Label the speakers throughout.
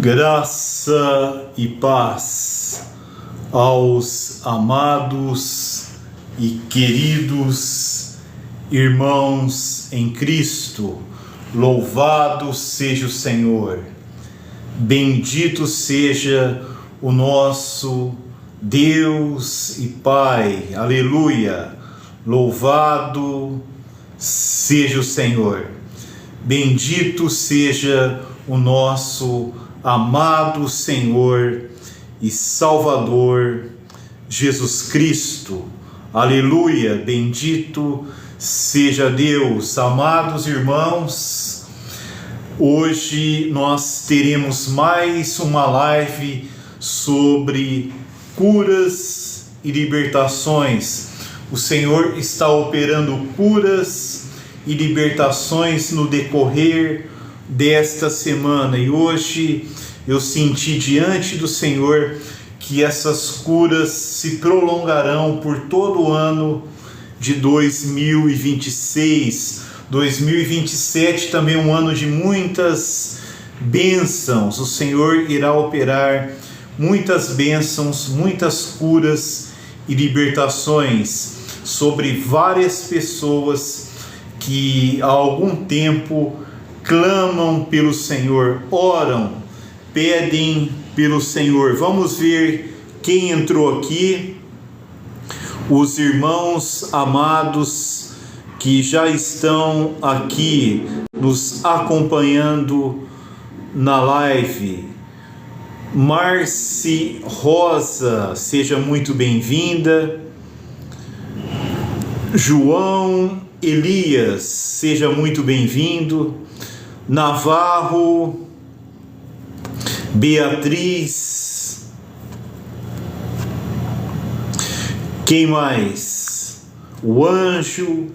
Speaker 1: Graça e paz aos amados e queridos irmãos em Cristo. Louvado seja o Senhor. Bendito seja o nosso Deus e Pai. Aleluia. Louvado seja o Senhor. Bendito seja o nosso amado Senhor e Salvador Jesus Cristo. Aleluia, bendito seja Deus. Amados irmãos, hoje nós teremos mais uma live sobre curas e libertações. O Senhor está operando curas e libertações no decorrer desta semana, e hoje eu senti diante do Senhor que essas curas se prolongarão por todo o ano de 2026. 2027 também é um ano de muitas bênçãos. O Senhor irá operar muitas bênçãos, muitas curas e libertações sobre várias pessoas que há algum tempo clamam pelo Senhor, oram, pedem pelo Senhor. Vamos ver quem entrou aqui. Os irmãos amados que já estão aqui nos acompanhando na live. Marci Rosa, seja muito bem-vinda. João Elias, seja muito bem-vindo. Navarro, Beatriz, quem mais? O Anjo,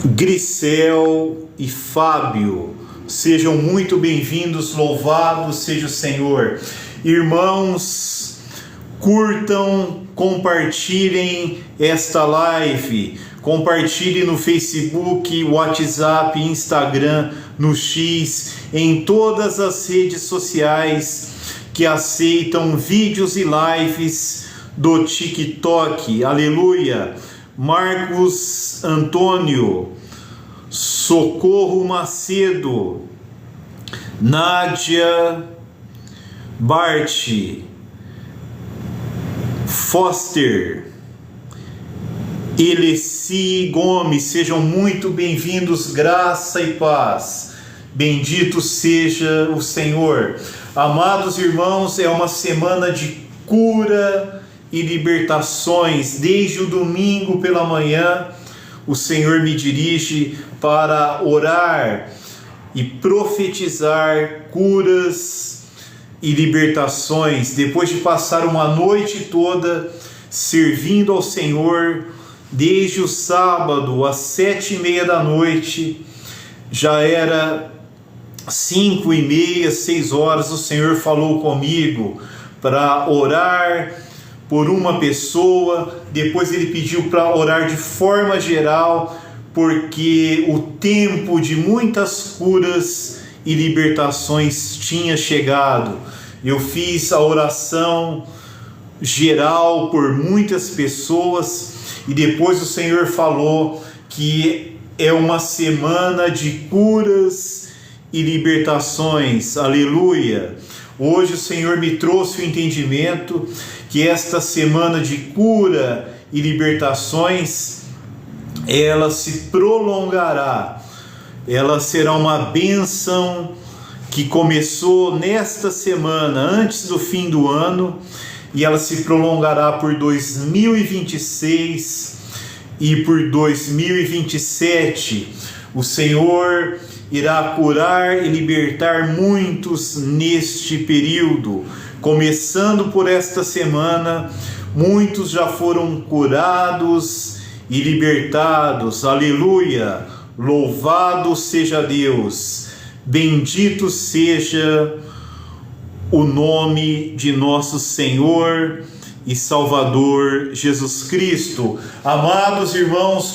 Speaker 1: Grisel e Fábio, sejam muito bem-vindos, louvado seja o Senhor. Irmãos, curtam, compartilhem esta live. Compartilhe no Facebook, WhatsApp, Instagram, no X, em todas as redes sociais que aceitam vídeos e lives do TikTok. Aleluia! Marcos Antônio, Socorro Macedo, Nádia Bart, Foster, Eleci Gomes, sejam muito bem-vindos, graça e paz. Bendito seja o Senhor. Amados irmãos, é uma semana de cura e libertações. Desde o domingo pela manhã, o Senhor me dirige para orar e profetizar curas e libertações. Depois de passar uma noite toda servindo ao Senhor, desde o sábado às 7:30 da noite, já era 5:30, 6 horas, o Senhor falou comigo para orar por uma pessoa. Depois Ele pediu para orar de forma geral, porque o tempo de muitas curas e libertações tinha chegado. Eu fiz a oração geral por muitas pessoas, e depois o Senhor falou que é uma semana de curas e libertações. Aleluia! Hoje o Senhor me trouxe o entendimento que esta semana de cura e libertações, ela se prolongará. Ela será uma bênção que começou nesta semana, antes do fim do ano, e ela se prolongará por 2026 e por 2027. O Senhor irá curar e libertar muitos neste período. Começando por esta semana, muitos já foram curados e libertados. Aleluia! Louvado seja Deus! Bendito seja o nome de nosso Senhor e Salvador Jesus Cristo. Amados irmãos,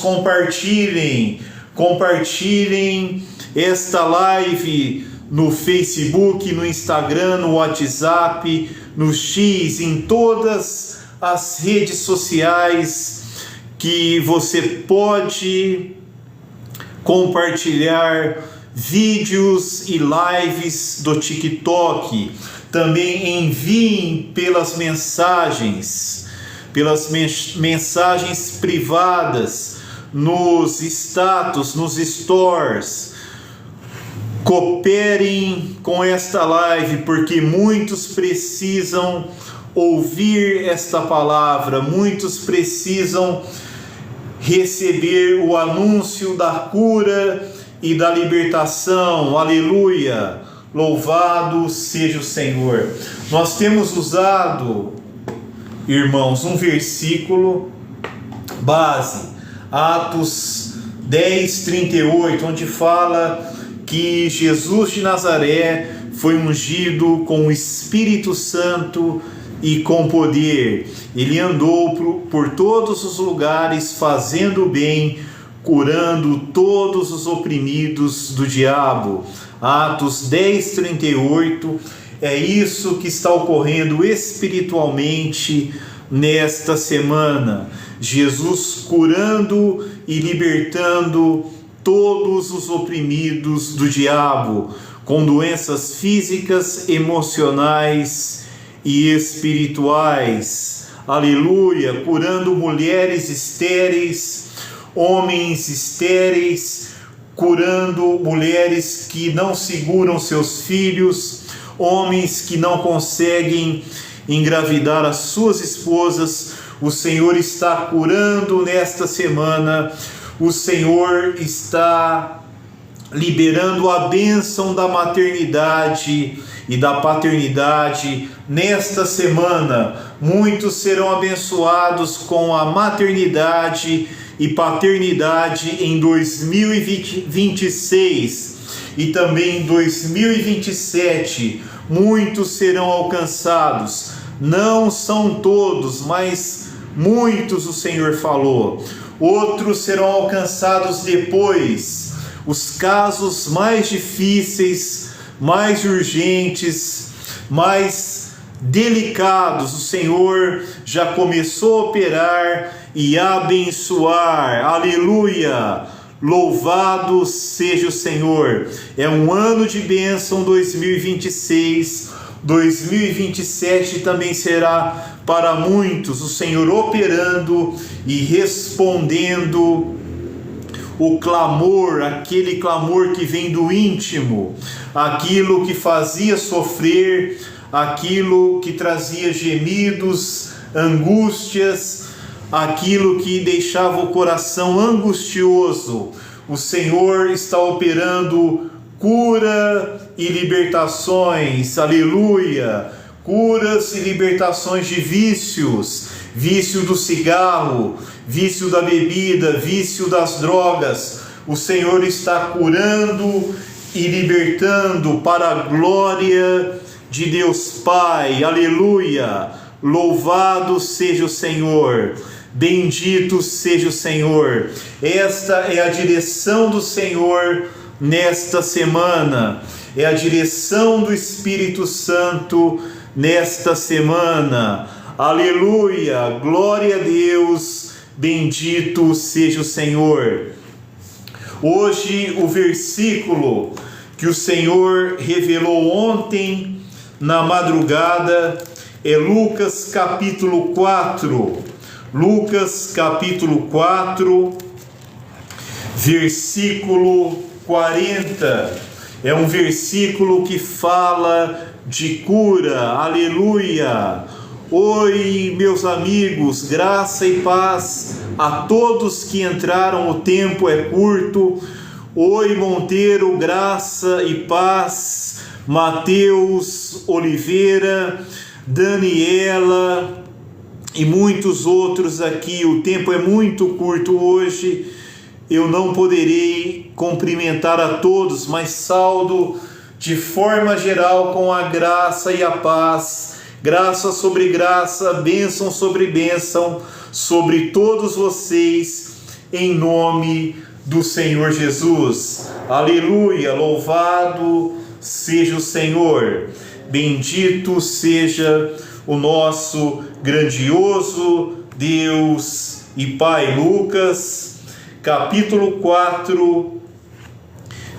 Speaker 1: compartilhem esta live no Facebook, no Instagram, no WhatsApp, no X, em todas as redes sociais que você pode compartilhar vídeos e lives do TikTok. Também enviem pelas mensagens privadas, nos status, nos stories. Cooperem com esta live, porque muitos precisam ouvir esta palavra, muitos precisam receber o anúncio da cura e da libertação. Aleluia! Louvado seja o Senhor. Nós temos usado, irmãos, um versículo base, Atos 10:38, onde fala que Jesus de Nazaré foi ungido com o Espírito Santo e com poder. Ele andou por todos os lugares fazendo o bem, curando todos os oprimidos do diabo. Atos 10:38, é isso que está ocorrendo espiritualmente nesta semana. Jesus curando e libertando todos os oprimidos do diabo, com doenças físicas, emocionais e espirituais. Aleluia! Curando mulheres estéreis, homens estéreis, curando mulheres que não seguram seus filhos, homens que não conseguem engravidar as suas esposas. O Senhor está curando nesta semana. O Senhor está liberando a bênção da maternidade e da paternidade nesta semana. Muitos serão abençoados com a maternidade e paternidade em 2026 e também em 2027. Muitos serão alcançados. Não são todos, mas muitos, o Senhor falou. Outros serão alcançados depois. Os casos mais difíceis, mais urgentes, mais delicados, o Senhor já começou a operar e abençoar. Aleluia! Louvado seja o Senhor. É um ano de bênção 2026. 2027 também será para muitos, o Senhor operando e respondendo o clamor, aquele clamor que vem do íntimo, aquilo que fazia sofrer, aquilo que trazia gemidos, angústias, aquilo que deixava o coração angustioso. O Senhor está operando cura e libertações, aleluia, curas e libertações de vícios, vício do cigarro, vício da bebida, vício das drogas. O Senhor está curando e libertando para a glória de Deus Pai, aleluia, louvado seja o Senhor, bendito seja o Senhor. Esta é a direção do Senhor nesta semana, é a direção do Espírito Santo nesta semana, aleluia, glória a Deus, bendito seja o Senhor. Hoje o versículo que o Senhor revelou ontem na madrugada é Lucas capítulo 4, Lucas capítulo 4, versículo 40, é um versículo que fala de cura, aleluia. Oi, meus amigos, graça e paz a todos que entraram, o tempo é curto. Oi, Monteiro, graça e paz, Mateus Oliveira, Daniela e muitos outros aqui. O tempo é muito curto hoje. Eu não poderei cumprimentar a todos, mas saúdo de forma geral com a graça e a paz, graça sobre graça, bênção sobre bênção, sobre todos vocês, em nome do Senhor Jesus. Aleluia, louvado seja o Senhor. Bendito seja o nosso grandioso Deus e Pai. Lucas, capítulo 4,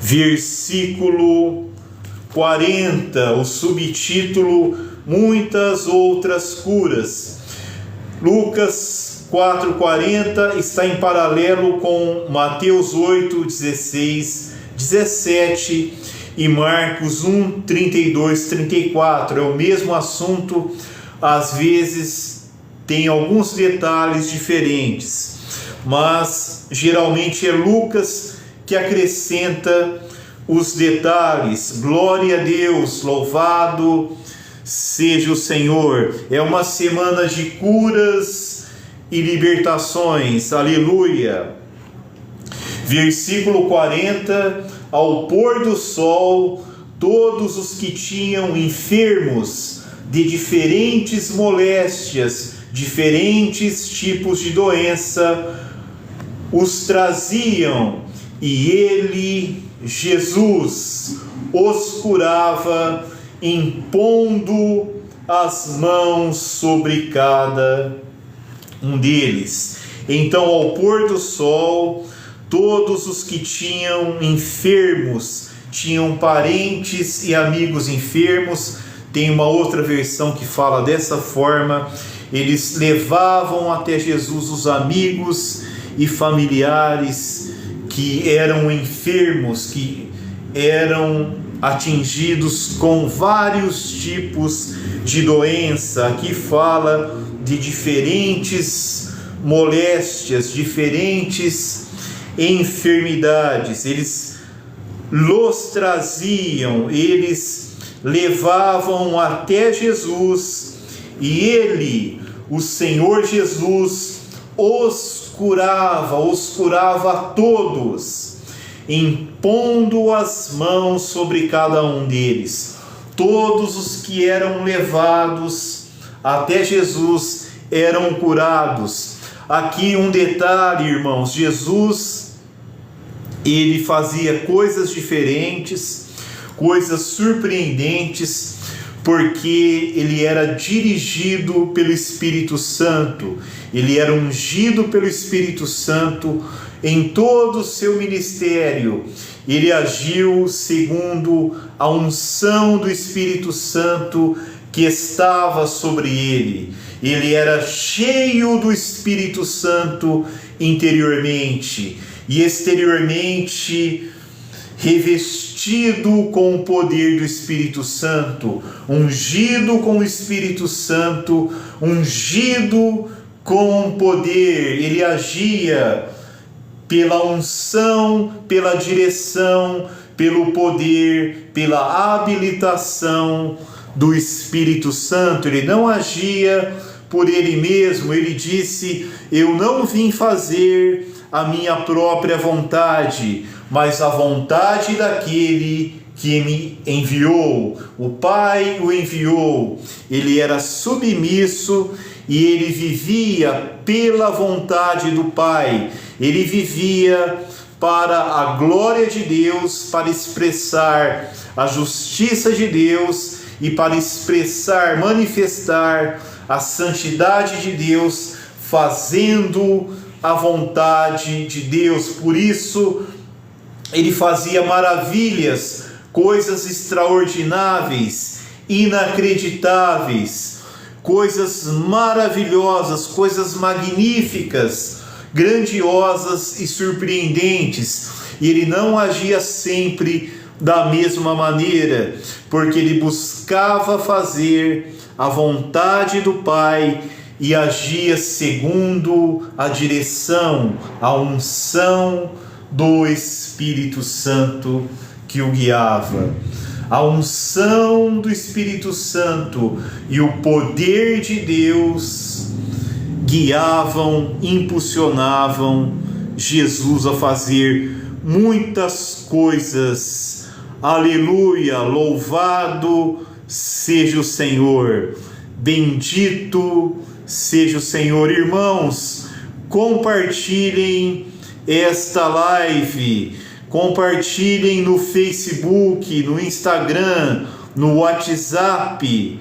Speaker 1: versículo 40, o subtítulo Muitas Outras Curas. Lucas 4,40 está em paralelo com Mateus 8, 16, 17 e Marcos 1, 32, 34. É o mesmo assunto, às vezes tem alguns detalhes diferentes, mas geralmente é Lucas que acrescenta os detalhes. Glória a Deus, louvado seja o Senhor. É uma semana de curas e libertações, aleluia. Versículo 40: ao pôr do sol, todos os que tinham enfermos de diferentes moléstias, diferentes tipos de doença, os traziam, e ele, Jesus, os curava, impondo as mãos sobre cada um deles. Então, ao pôr do sol, todos os que tinham enfermos, tinham parentes e amigos enfermos. Tem uma outra versão que fala dessa forma: eles levavam até Jesus os amigos e familiares que eram enfermos, que eram atingidos com vários tipos de doença. Aqui fala de diferentes moléstias, diferentes enfermidades. Eles los traziam, eles levavam até Jesus, e ele, o Senhor Jesus, os curava a todos, impondo as mãos sobre cada um deles. Todos os que eram levados até Jesus eram curados. Aqui um detalhe, irmãos: Jesus, ele fazia coisas diferentes, coisas surpreendentes, porque ele era dirigido pelo Espírito Santo, ele era ungido pelo Espírito Santo em todo o seu ministério. Ele agiu segundo a unção do Espírito Santo que estava sobre ele. Ele era cheio do Espírito Santo interiormente e exteriormente revestido com o poder do Espírito Santo, ungido com o Espírito Santo, ungido com poder. Ele agia pela unção, pela direção, pelo poder, pela habilitação do Espírito Santo. Ele não agia por ele mesmo. Ele disse: eu não vim fazer a minha própria vontade, mas a vontade daquele que me enviou. O Pai o enviou. Ele era submisso e ele vivia pela vontade do Pai. Ele vivia para a glória de Deus, para expressar a justiça de Deus e para expressar, manifestar a santidade de Deus, fazendo a vontade de Deus. Por isso, ele fazia maravilhas, coisas extraordináveis, inacreditáveis, coisas maravilhosas, coisas magníficas, grandiosas e surpreendentes. E ele não agia sempre da mesma maneira, porque ele buscava fazer a vontade do Pai e agia segundo a direção, a unção do Espírito Santo que o guiava. A unção do Espírito Santo e o poder de Deus guiavam, impulsionavam Jesus a fazer muitas coisas. Aleluia! Louvado seja o Senhor! Bendito seja o Senhor. Irmãos, compartilhem esta live, compartilhem no Facebook, no Instagram, no WhatsApp,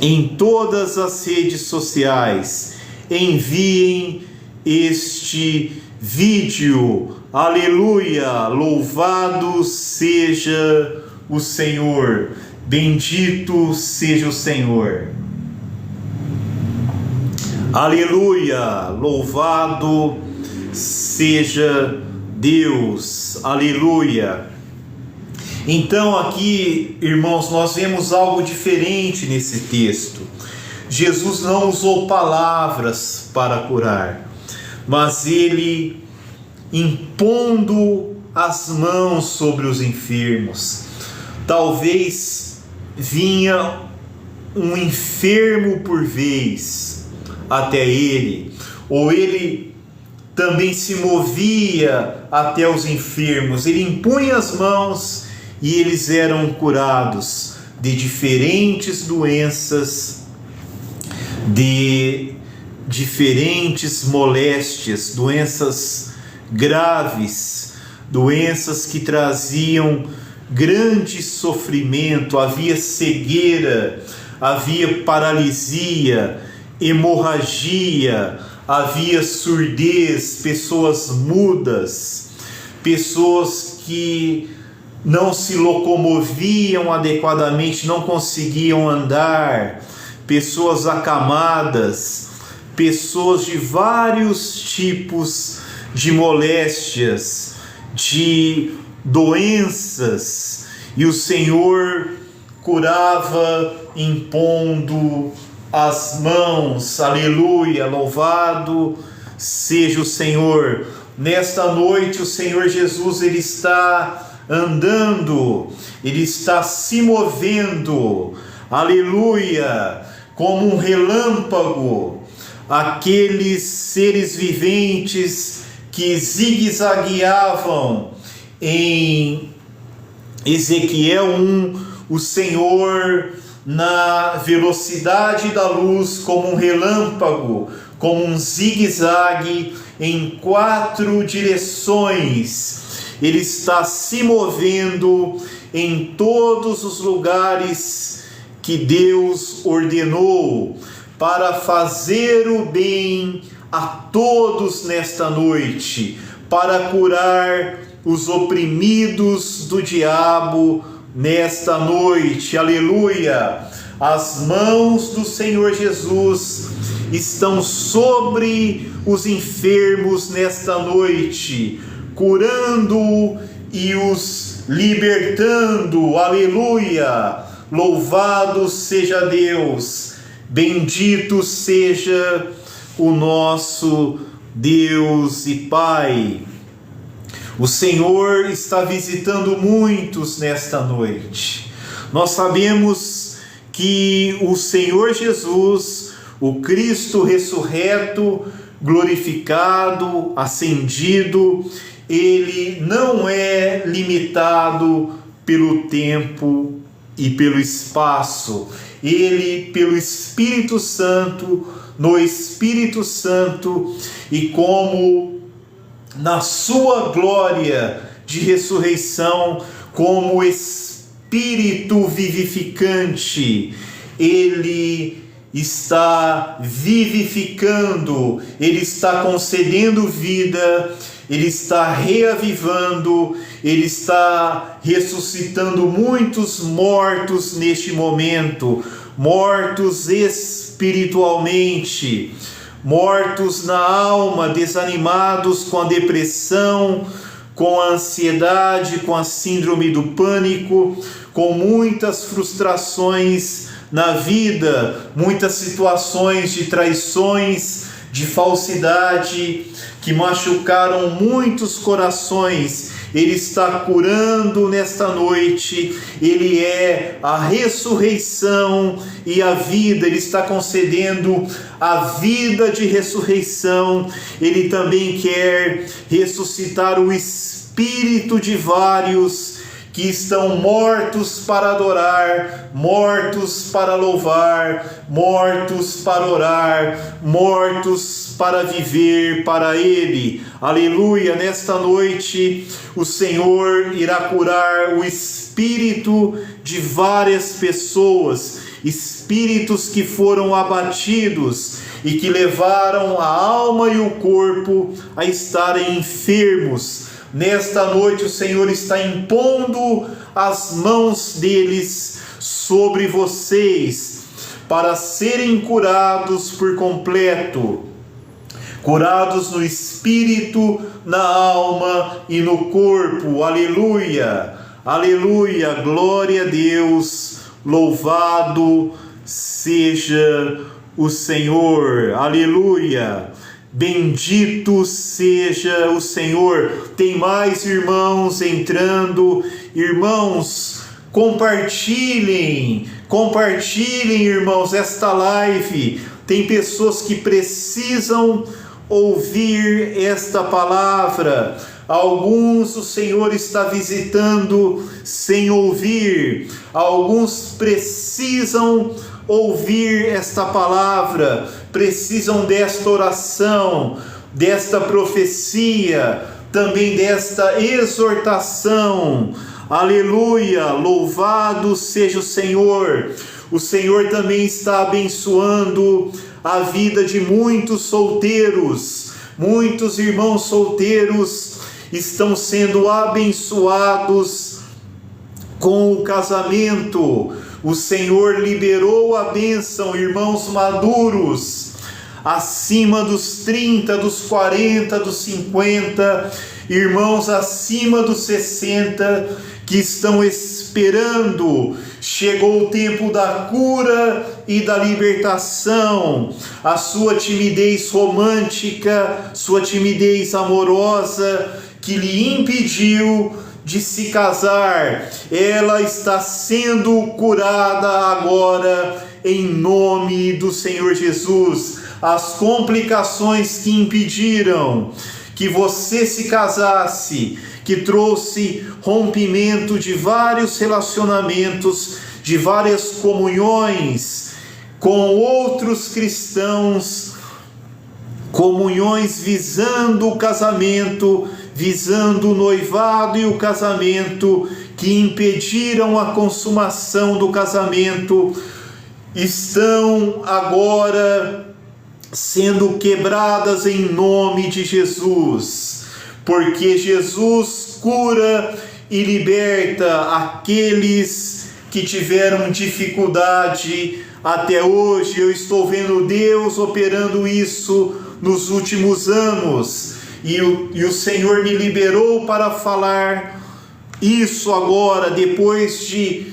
Speaker 1: em todas as redes sociais. Enviem este vídeo. Aleluia! Louvado seja o Senhor. Bendito seja o Senhor. Aleluia! Louvado seja Deus. Aleluia! Então aqui, irmãos, nós vemos algo diferente nesse texto. Jesus não usou palavras para curar, mas ele impondo as mãos sobre os enfermos. Talvez vinha um enfermo por vez até ele, ou ele também se movia até os enfermos. Ele impunha as mãos e eles eram curados de diferentes doenças, de diferentes moléstias, doenças graves, doenças que traziam grande sofrimento. Havia cegueira, havia paralisia, hemorragia, havia surdez, pessoas mudas, pessoas que não se locomoviam adequadamente, não conseguiam andar, pessoas acamadas, pessoas de vários tipos de moléstias, de doenças, e o Senhor curava impondo as mãos. Aleluia, louvado seja o Senhor. Nesta noite o Senhor Jesus, ele está andando, ele está se movendo, aleluia, como um relâmpago. Aqueles seres viventes que zigue-zagueavam em Ezequiel 1, o Senhor na velocidade da luz, como um relâmpago, como um zigue-zague em 4 direções. Ele está se movendo em todos os lugares que Deus ordenou para fazer o bem a todos nesta noite, para curar os oprimidos do diabo nesta noite. Aleluia! As mãos do Senhor Jesus estão sobre os enfermos nesta noite, curando e os libertando. Aleluia! Louvado seja Deus, bendito seja o nosso Deus e Pai. O Senhor está visitando muitos nesta noite. Nós sabemos que o Senhor Jesus, o Cristo ressurreto, glorificado, ascendido, ele não é limitado pelo tempo e pelo espaço. Ele, pelo Espírito Santo, no Espírito Santo, e como na sua glória de ressurreição, como Espírito vivificante, ele está vivificando, ele está concedendo vida, ele está reavivando, ele está ressuscitando muitos mortos neste momento, mortos espiritualmente, mortos na alma, desanimados com a depressão, com a ansiedade, com a síndrome do pânico, com muitas frustrações na vida, muitas situações de traições, de falsidade, que machucaram muitos corações. Ele está curando nesta noite, ele é a ressurreição e a vida, ele está concedendo a vida de ressurreição. Ele também quer ressuscitar o espírito de vários que estão mortos para adorar, mortos para louvar, mortos para orar, mortos para viver para Ele. Aleluia! Nesta noite o Senhor irá curar o espírito de várias pessoas, espíritos que foram abatidos e que levaram a alma e o corpo a estarem enfermos. Nesta noite o Senhor está impondo as mãos deles sobre vocês, para serem curados por completo, curados no espírito, na alma e no corpo. Aleluia, aleluia, glória a Deus, louvado seja o Senhor, aleluia. Bendito seja o Senhor. Tem mais irmãos entrando. Irmãos, compartilhem, irmãos, esta live. Tem pessoas que precisam ouvir esta palavra. Alguns o Senhor está visitando sem ouvir. Alguns precisam ouvir esta palavra, precisam desta oração, desta profecia, também desta exortação. Aleluia, louvado seja o Senhor. O Senhor também está abençoando a vida de muitos solteiros. Muitos irmãos solteiros estão sendo abençoados com o casamento. O Senhor liberou a bênção, irmãos maduros, acima dos 30, dos 40, dos 50, irmãos acima dos 60, que estão esperando. Chegou o tempo da cura e da libertação. A sua timidez romântica, sua timidez amorosa, que lhe impediu de se casar, ela está sendo curada agora em nome do Senhor Jesus. As complicações que impediram que você se casasse, que trouxe rompimento de vários relacionamentos, de várias comunhões com outros cristãos, comunhões visando o casamento, visando o noivado e o casamento, que impediram a consumação do casamento, estão agora sendo quebradas em nome de Jesus, porque Jesus cura e liberta aqueles que tiveram dificuldade até hoje. Eu estou vendo Deus operando isso nos últimos anos. E o Senhor me liberou para falar isso agora, depois de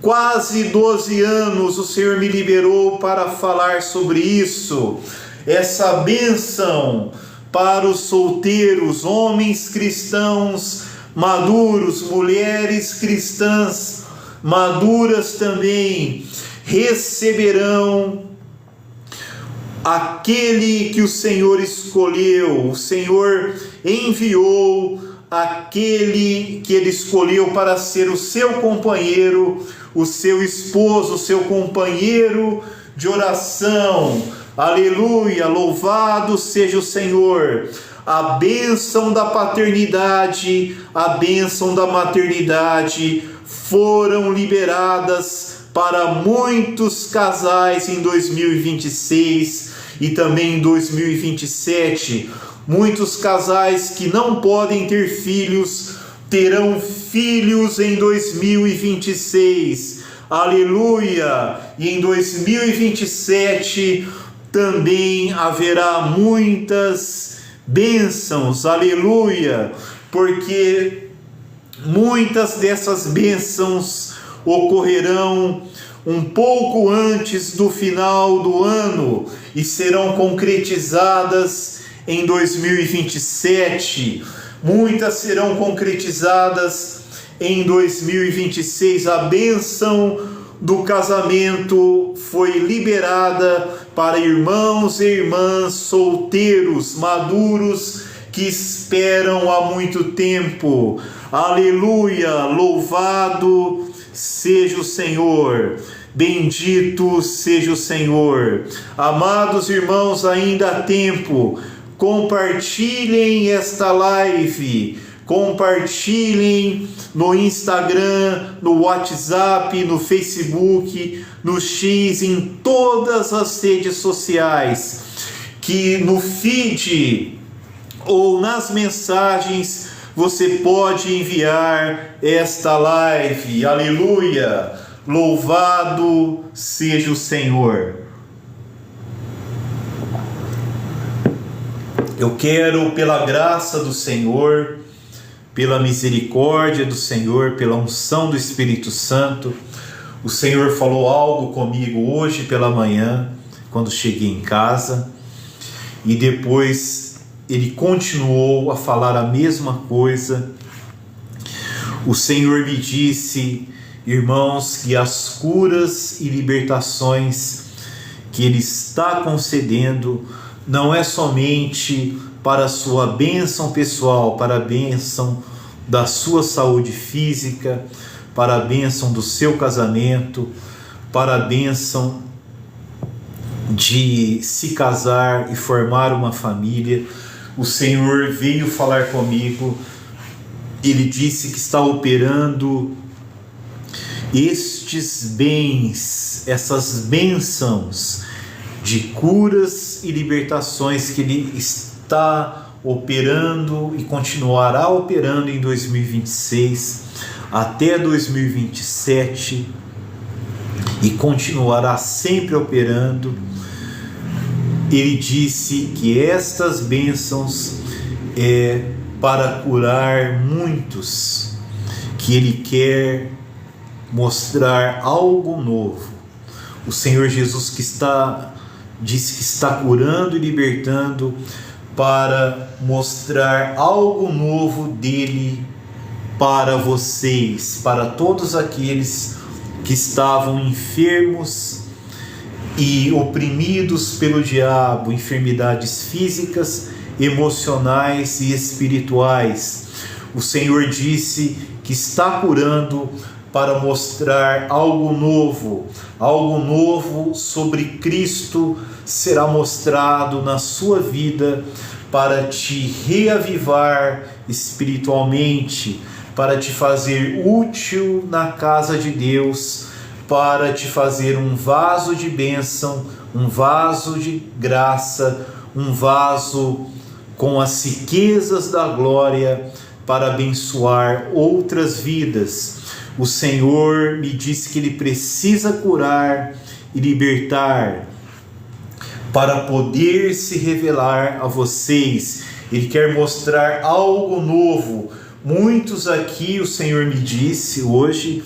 Speaker 1: quase 12 anos, o Senhor me liberou para falar sobre isso. Essa bênção para os solteiros, homens cristãos maduros, mulheres cristãs maduras também, receberão aquele que o Senhor escolheu. O Senhor enviou aquele que Ele escolheu para ser o seu companheiro, o seu esposo, o seu companheiro de oração. Aleluia, louvado seja o Senhor. A bênção da paternidade, a bênção da maternidade foram liberadas para muitos casais em 2026 e também em 2027. Muitos casais que não podem ter filhos terão filhos em 2026. Aleluia! E em 2027 também haverá muitas bênçãos. Aleluia! Porque muitas dessas bênçãos ocorrerão um pouco antes do final do ano e serão concretizadas em 2027. Muitas serão concretizadas em 2026. A bênção do casamento foi liberada para irmãos e irmãs solteiros, maduros, que esperam há muito tempo. Aleluia! Louvado seja o Senhor. Bendito seja o Senhor. Amados irmãos, ainda há tempo. Compartilhem esta live. Compartilhem no Instagram, no WhatsApp, no Facebook, no X, em todas as redes sociais. Que no feed ou nas mensagens você pode enviar esta live. Aleluia! Louvado seja o Senhor. Eu quero, pela graça do Senhor, pela misericórdia do Senhor, pela unção do Espírito Santo, o Senhor falou algo comigo hoje pela manhã, quando cheguei em casa, e depois Ele continuou a falar a mesma coisa. O Senhor me disse, irmãos, que as curas e libertações que Ele está concedendo não é somente para a sua bênção pessoal, para a bênção da sua saúde física, para a bênção do seu casamento, para a bênção de se casar e formar uma família. O Senhor veio falar comigo, Ele disse que está operando estes bens, essas bênçãos de curas e libertações que Ele está operando e continuará operando em 2026 até 2027 e continuará sempre operando. Ele disse que estas bênçãos é para curar muitos, que Ele quer mostrar algo novo. O Senhor Jesus disse que está curando e libertando para mostrar algo novo dele para vocês, para todos aqueles que estavam enfermos e oprimidos pelo diabo, enfermidades físicas, emocionais e espirituais. O Senhor disse que está curando para mostrar algo novo sobre Cristo será mostrado na sua vida para te reavivar espiritualmente, para te fazer útil na casa de Deus, para te fazer um vaso de bênção, um vaso de graça, um vaso com as riquezas da glória para abençoar outras vidas. O Senhor me disse que Ele precisa curar e libertar para poder se revelar a vocês. Ele quer mostrar algo novo. Muitos aqui, o Senhor me disse hoje,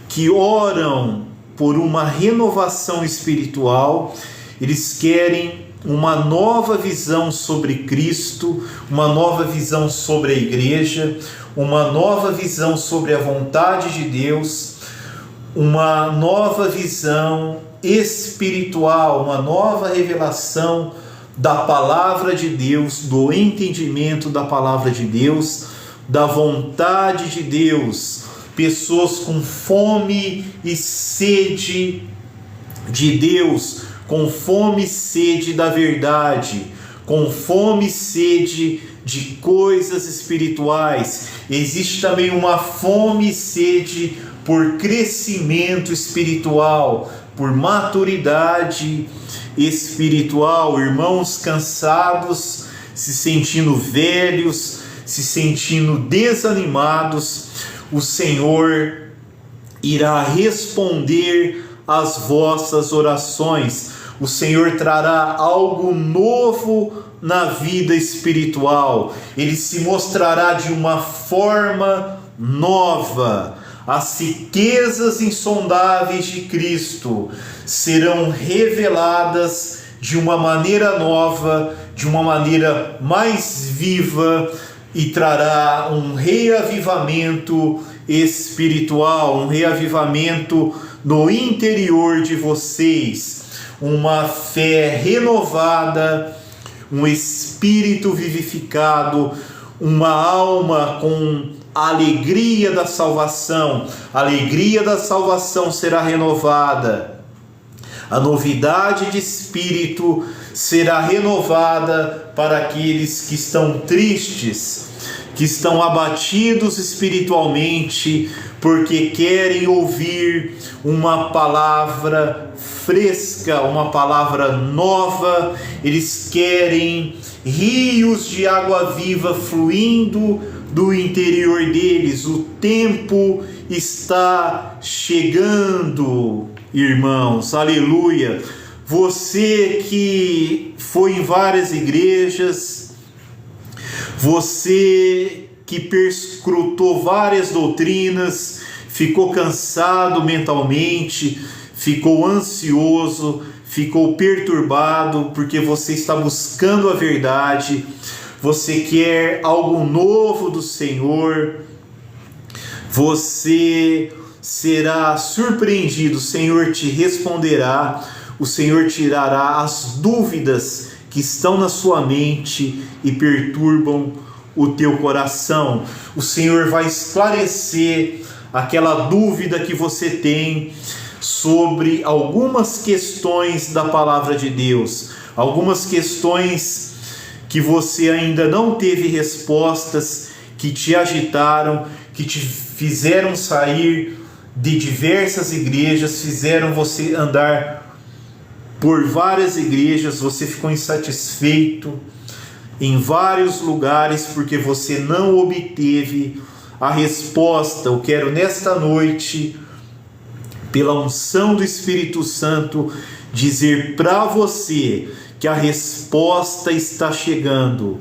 Speaker 1: que oram por uma renovação espiritual. Eles querem uma nova visão sobre Cristo, uma nova visão sobre a igreja, uma nova visão sobre a vontade de Deus, uma nova visão espiritual, uma nova revelação da palavra de Deus, do entendimento da palavra de Deus, da vontade de Deus. Pessoas com fome e sede de Deus, com fome e sede da verdade, com fome e sede de coisas espirituais. Existe também uma fome e sede por crescimento espiritual, por maturidade espiritual. Irmãos cansados, se sentindo velhos, se sentindo desanimados, o Senhor irá responder às vossas orações. O Senhor trará algo novo na vida espiritual. Ele se mostrará de uma forma nova. As riquezas insondáveis de Cristo serão reveladas de uma maneira nova, de uma maneira mais viva, e trará um reavivamento espiritual, um reavivamento no interior de vocês, uma fé renovada, um espírito vivificado, uma alma com a alegria da salvação. A alegria da salvação será renovada. A novidade de espírito será renovada para aqueles que estão tristes, que estão abatidos espiritualmente, porque querem ouvir uma palavra fresca, uma palavra nova. Eles querem rios de água viva fluindo do interior deles. O tempo está chegando, irmãos, aleluia. Você que foi em várias igrejas, você que perscrutou várias doutrinas, ficou cansado mentalmente, ficou ansioso, ficou perturbado, porque você está buscando a verdade, você quer algo novo do Senhor, você será surpreendido, o Senhor te responderá, o Senhor tirará as dúvidas que estão na sua mente e perturbam o teu coração. O Senhor vai esclarecer aquela dúvida que você tem sobre algumas questões da palavra de Deus, algumas questões que você ainda não teve respostas, que te agitaram, que te fizeram sair de diversas igrejas, fizeram você andar por várias igrejas, você ficou insatisfeito em vários lugares porque você não obteve a resposta. Eu quero nesta noite, pela unção do Espírito Santo, dizer para você que a resposta está chegando.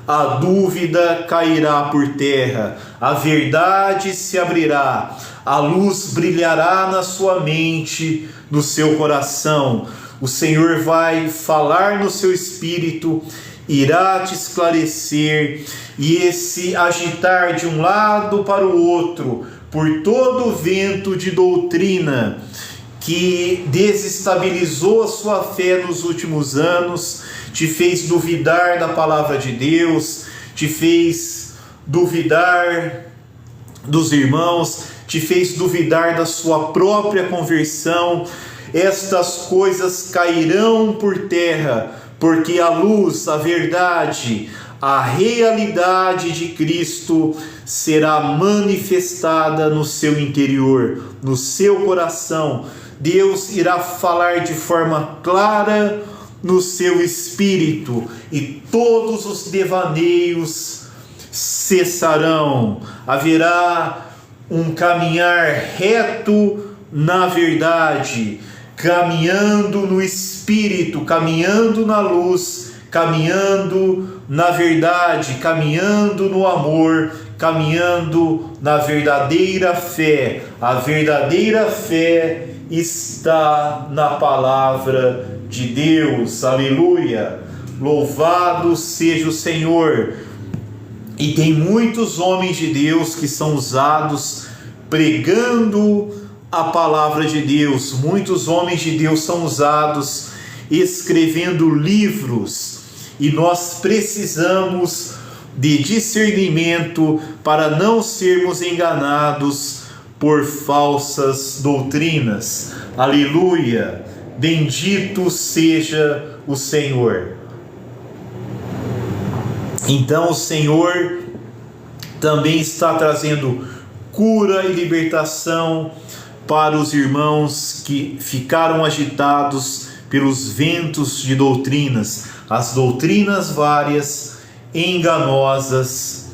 Speaker 1: A dúvida cairá por terra, a verdade se abrirá, a luz brilhará na sua mente, no seu coração. O Senhor vai falar no seu espírito, irá te esclarecer, e esse agitar de um lado para o outro, por todo o vento de doutrina que desestabilizou a sua fé nos últimos anos, te fez duvidar da palavra de Deus, te fez duvidar dos irmãos, te fez duvidar da sua própria conversão. Estas coisas cairão por terra, porque a luz, a verdade, a realidade de Cristo será manifestada no seu interior, no seu coração. Deus irá falar de forma clara no seu espírito, e todos os devaneios cessarão. Haverá um caminhar reto na verdade, caminhando no Espírito, caminhando na luz, caminhando na verdade, caminhando no amor, caminhando na verdadeira fé. A verdadeira fé está na palavra de Deus. Aleluia! Louvado seja o Senhor! E tem muitos homens de Deus que são usados pregando a palavra de Deus. Muitos homens de Deus são usados escrevendo livros, e nós precisamos de discernimento para não sermos enganados por falsas doutrinas. Aleluia! Bendito seja o Senhor. Então o Senhor também está trazendo cura e libertação para os irmãos que ficaram agitados pelos ventos de doutrinas, as doutrinas várias, enganosas,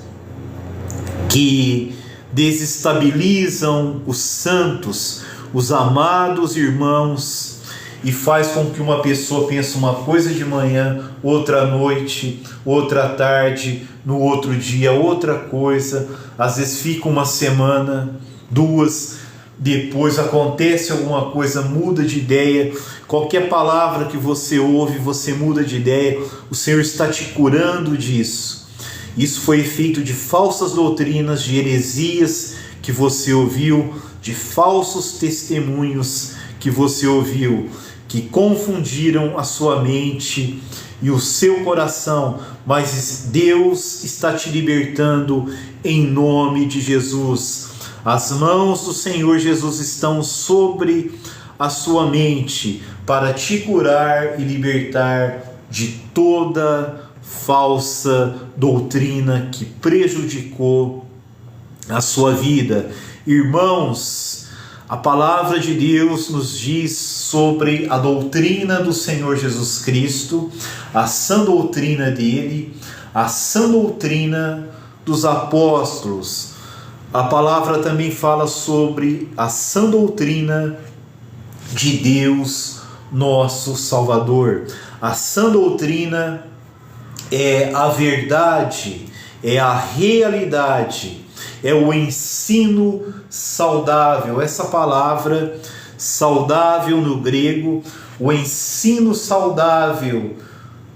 Speaker 1: que desestabilizam os santos, os amados irmãos, e faz com que uma pessoa pense uma coisa de manhã, outra à noite, outra à tarde, no outro dia outra coisa. Às vezes fica uma semana, duas, depois acontece alguma coisa, muda de ideia. Qualquer palavra que você ouve, você muda de ideia. O Senhor está te curando disso. Isso foi efeito de falsas doutrinas, de heresias que você ouviu, de falsos testemunhos que você ouviu, que confundiram a sua mente, e o seu coração, mas Deus está te libertando em nome de Jesus. As mãos do Senhor Jesus estão sobre a sua mente para te curar e libertar de toda falsa doutrina que prejudicou a sua vida. Irmãos, a palavra de Deus nos diz sobre a doutrina do Senhor Jesus Cristo, a sã doutrina dele, a sã doutrina dos apóstolos. A palavra também fala sobre a sã doutrina de Deus, nosso Salvador. A sã doutrina é a verdade, é a realidade, é o ensino saudável. Essa palavra saudável no grego, o ensino saudável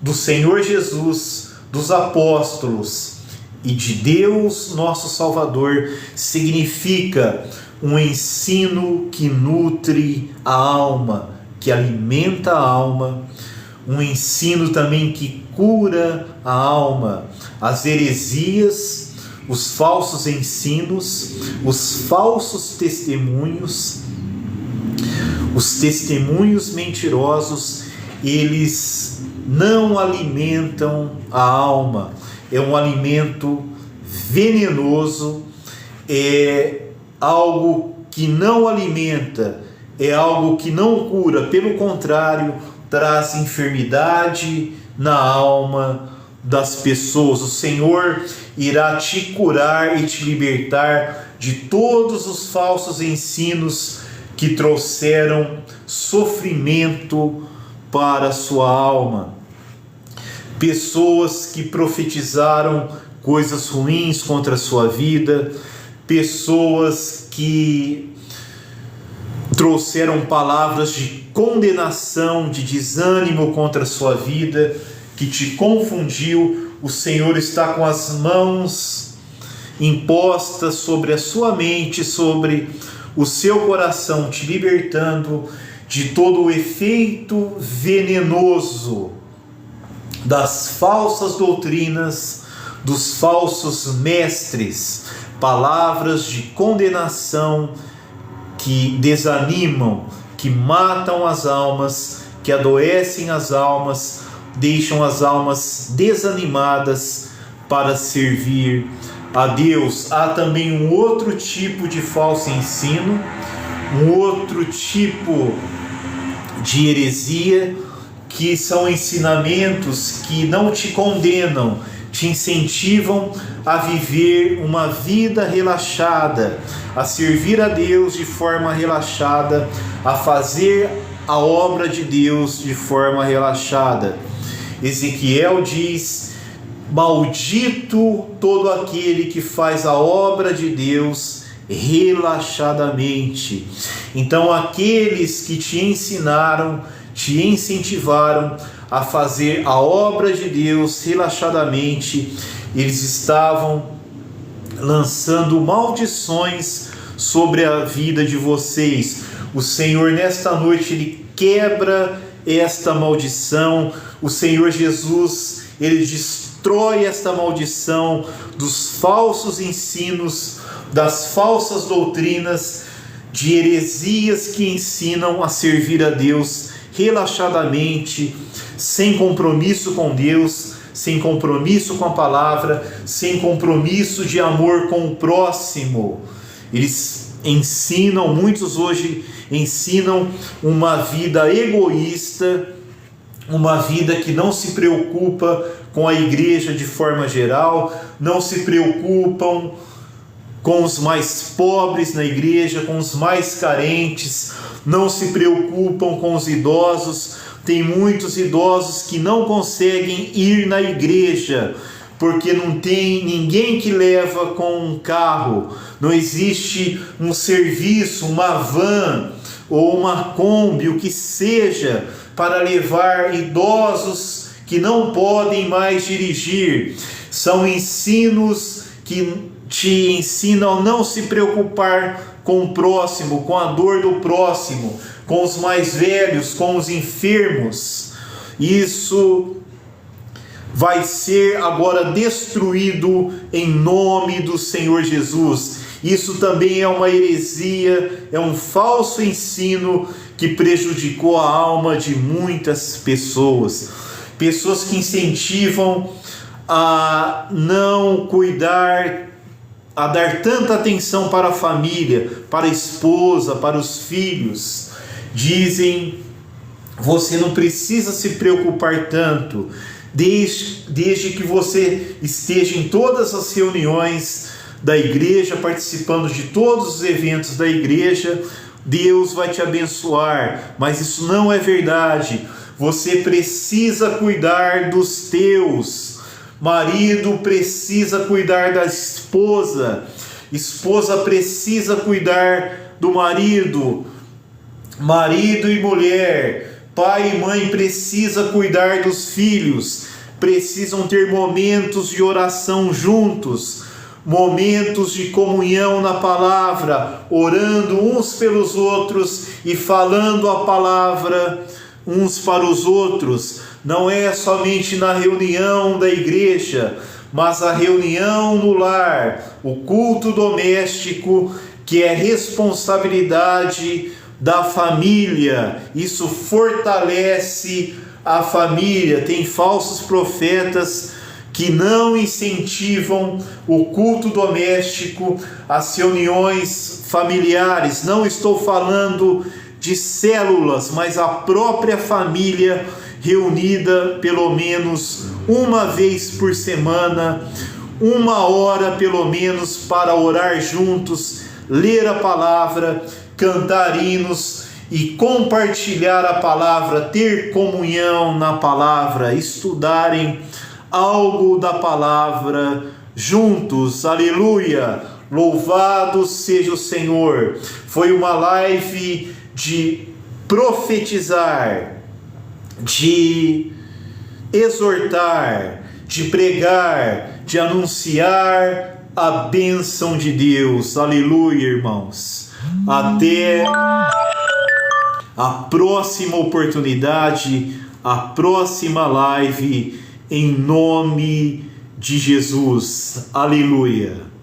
Speaker 1: do Senhor Jesus, dos apóstolos e de Deus, nosso Salvador, significa um ensino que nutre a alma, que alimenta a alma, um ensino também que cura a alma. As heresias, os falsos ensinos, os falsos testemunhos, os testemunhos mentirosos, eles não alimentam a alma. É um alimento venenoso, é algo que não alimenta, é algo que não cura, pelo contrário, traz enfermidade na alma das pessoas. O Senhor irá te curar e te libertar de todos os falsos ensinos que trouxeram sofrimento para a sua alma. Pessoas que profetizaram coisas ruins contra a sua vida, pessoas que trouxeram palavras de condenação, de desânimo contra a sua vida, que te confundiu. O Senhor está com as mãos impostas sobre a sua mente, sobre o seu coração, te libertando de todo o efeito venenoso das falsas doutrinas, dos falsos mestres, palavras de condenação que desanimam, que matam as almas, que adoecem as almas, deixam as almas desanimadas para servir a Deus. Há também um outro tipo de falso ensino, um outro tipo de heresia, que são ensinamentos que não te condenam, te incentivam a viver uma vida relaxada, a servir a Deus de forma relaxada, a fazer a obra de Deus de forma relaxada. Ezequiel diz: maldito todo aquele que faz a obra de Deus relaxadamente. Então, aqueles que te ensinaram, te incentivaram a fazer a obra de Deus relaxadamente, eles estavam lançando maldições sobre a vida de vocês. O Senhor, nesta noite, Ele quebra esta maldição. O Senhor Jesus, Ele destrói esta maldição dos falsos ensinos, das falsas doutrinas, de heresias que ensinam a servir a Deus relaxadamente, sem compromisso com Deus, sem compromisso com a palavra, sem compromisso de amor com o próximo. Eles ensinam, muitos hoje ensinam uma vida egoísta, uma vida que não se preocupa com a igreja de forma geral, não se preocupam com os mais pobres na igreja, com os mais carentes, não se preocupam com os idosos. Tem muitos idosos que não conseguem ir na igreja, porque não tem ninguém que leva com um carro, não existe um serviço, uma van ou uma Kombi, o que seja, para levar idosos que não podem mais dirigir. São ensinos que te ensinam a não se preocupar com o próximo, com a dor do próximo, com os mais velhos, com os enfermos. Isso vai ser agora destruído em nome do Senhor Jesus. Isso também é uma heresia, é um falso ensino que prejudicou a alma de muitas pessoas. Pessoas que incentivam a não cuidar, a dar tanta atenção para a família, para a esposa, para os filhos. Dizem: você não precisa se preocupar tanto, desde que você esteja em todas as reuniões da igreja, participando de todos os eventos da igreja, Deus vai te abençoar. Mas isso não é verdade. Você precisa cuidar dos teus. Marido precisa cuidar da esposa. Esposa precisa cuidar do marido. Marido e mulher, pai e mãe precisa cuidar dos filhos. Precisam ter momentos de oração juntos, momentos de comunhão na palavra, orando uns pelos outros e falando a palavra uns para os outros. Não é somente na reunião da igreja, mas a reunião no lar, o culto doméstico, que é responsabilidade da família. Isso fortalece a família. Tem falsos profetas que não incentivam o culto doméstico, as reuniões familiares. Não estou falando de células, mas a própria família reunida pelo menos uma vez por semana, 1 hora pelo menos, para orar juntos, ler a palavra, cantar hinos e compartilhar a palavra, ter comunhão na palavra, estudarem algo da palavra juntos. Aleluia! Louvado seja o Senhor! Foi uma live de profetizar, de exortar, de pregar, de anunciar a bênção de Deus. Aleluia, irmãos! Até a próxima oportunidade, a próxima live, em nome de Jesus. Aleluia!